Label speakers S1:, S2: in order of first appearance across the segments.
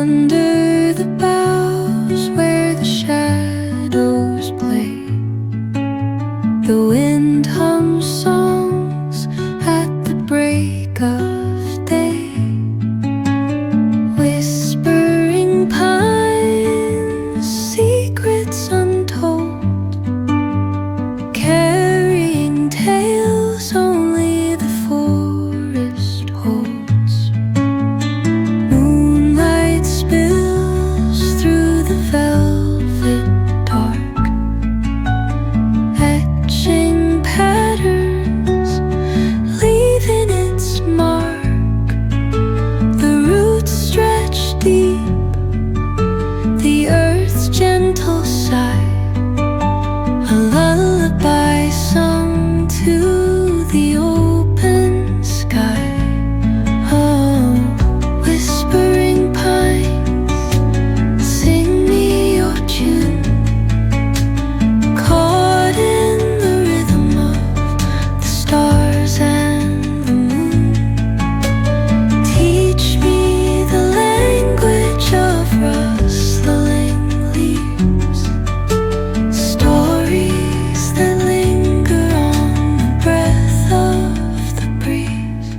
S1: Under the boughs where the shadows play, the wind hums songs at the break of day. Whispering pines, secrets untold, carrying tales only the forest holds. Moonlight spills through the velvet dark, etching patterns, leaving its mark. The roots stretch deep, the earth's gentle sigh, a lullaby sung to the open sky. Oh, whispering pines, sing me your tune, caught in the rhythm of the stars and the moon. Teach me the language of rustling leaves, stories that linger on the breath of the breeze.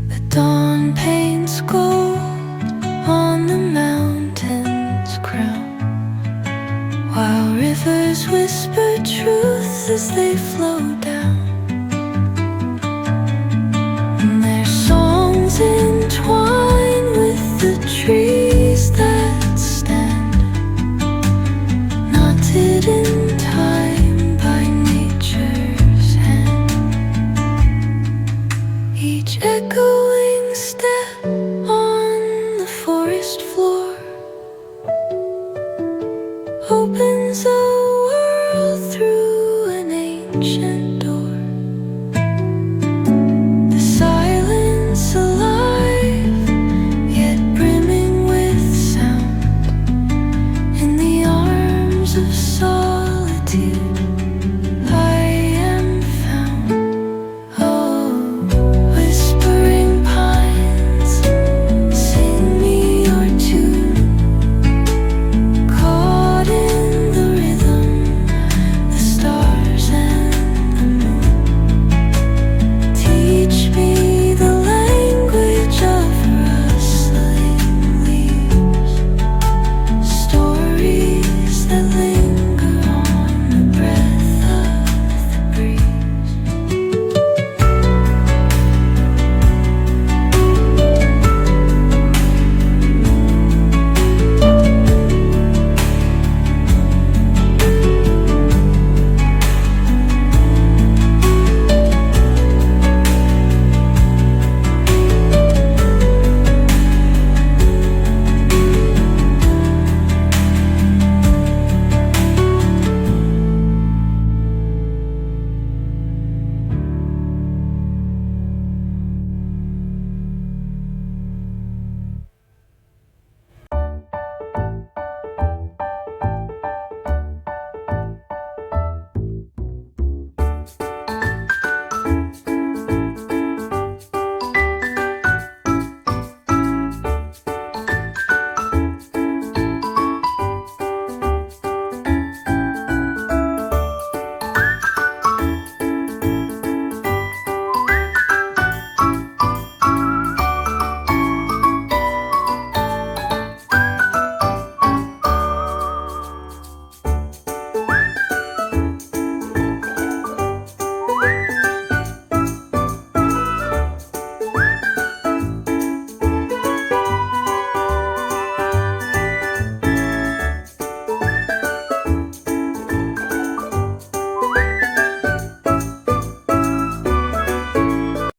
S1: The dawn paints gold on the mountain's crown, while rivers whisper truth as they flow down. And their songs entwine with the trees that stand, knotted in time by nature's hand. Each echoing step on the forest floor